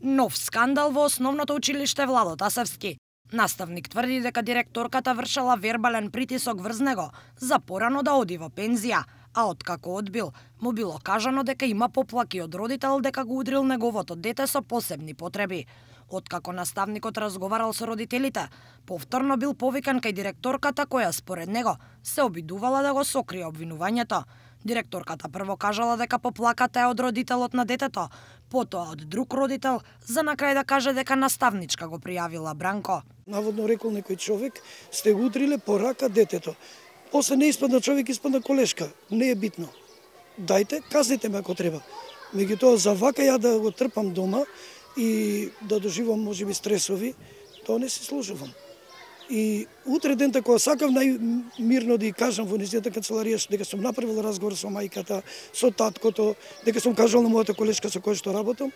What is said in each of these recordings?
Нов скандал во основното училиште Владо Тасевски. Наставник тврди дека директорката вршала вербален притисок врз него за порано да оди во пензија, а откако одбил, му било кажано дека има поплаки од родител дека го удрил неговото дете со посебни потреби. Откако наставникот разговарал со родителите, повторно бил повикан кај директорката која според него се обидувала да го сокрие обвинувањето. Директорката прво кажала дека поплаката е од родителот на детето, потоа од друг родител, за на крај да каже дека наставничка го пријавила Бранко. Наводно рекол некој човек, сте го удриле по рака детето. После не испадна човек, испадна колешка. Не е битно. Дајте, казнете ме ако треба. Меѓутоа, за вака ја да го трпам дома и да доживам можеби стресови, тоа не се служувам. И утре дента кога сакав најмирно да ја кажам во нејзината канцеларија дека сум направил разговор со мајката, со таткото, дека сум кажал на мојата колешка со која што работам,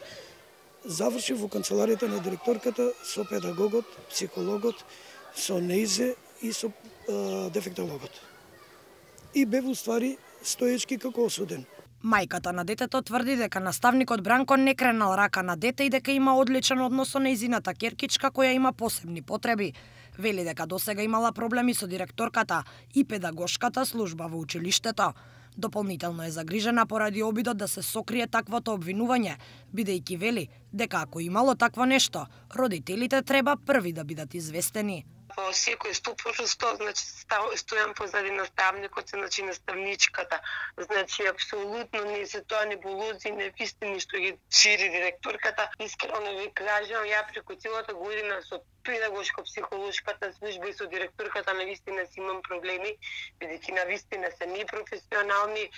завршив во канцеларијата на директорката со педагогот, психологот, со нејзе и со дефектологот. И бев уствари стоечки како осуден. Мајката на детето тврди дека наставникот Бранко не кренал рака на дете и дека има одличен однос со нејзината ќеркичка која има посебни потреби. Вели дека досега имала проблеми со директорката и педагошката служба во училиштето. Дополнително е загрижена поради обидот да се сокрие таквото обвинување, бидејќи вели дека ако имало такво нешто, родителите треба први да бидат известени. Во секој стопорусто, значи стојам позади наставникот, значи наставничката. Значи апсолутно не се тоа небулози, невистини што ги шири директорката. Искрено ви кажам, ја преку целата година со педагошко-психолошката служба и со директорката навистина си имам проблеми, бидејќи навистина се непрофесионални,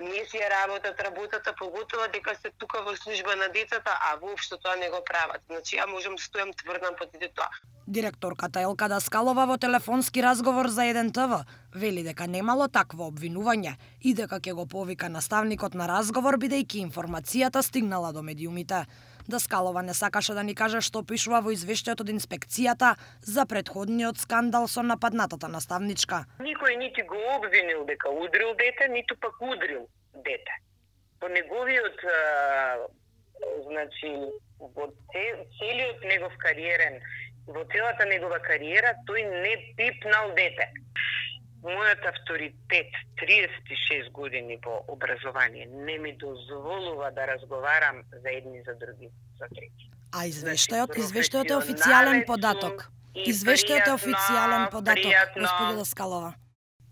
не си ја работата, поготово дека се тука во служба на децата, а воопшто тоа не го прават. Значи ја можам да стојам тврдам против тоа. Директорката Елка Даскалова во телефонски разговор за 1 ТВ вели дека немало такво обвинување и дека ќе го повика наставникот на разговор бидејќи информацијата стигнала до медиумите. Даскалова не сакаше да ни каже што пишува во извештајот од инспекцијата за претходниот скандал со нападнатата наставничка. Никој нити го обвинил дека удрил дете, ниту пак удрил дете. По неговиот значи во целиот негов кариерен, во целата негова кариера тој не пипнал дете. Мојот авторитет 36 години во образование не ми дозволува да разговарам за едни за други, за трети. А извештајот е официјален податок. Извештајот е официјален податок, господи Даскалова.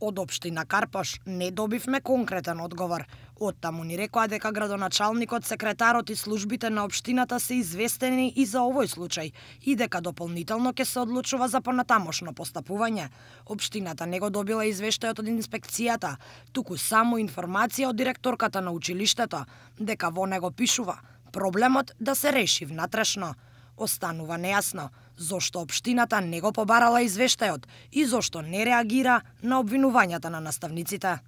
Од општина Карпаш не добивме конкретен одговор. Оттаму ни рекоа дека градоначалникот, секретарот и службите на општината се известени и за овој случај и дека дополнително ќе се одлучува за понатамошно постапување. Општината не го добила извештајот од инспекцијата, туку само информација од директорката на училиштето, дека во него пишува проблемот да се реши внатрешно. Останува нејасно зошто општината не го побарала извештајот и зошто не реагира на обвинувањата на наставниците.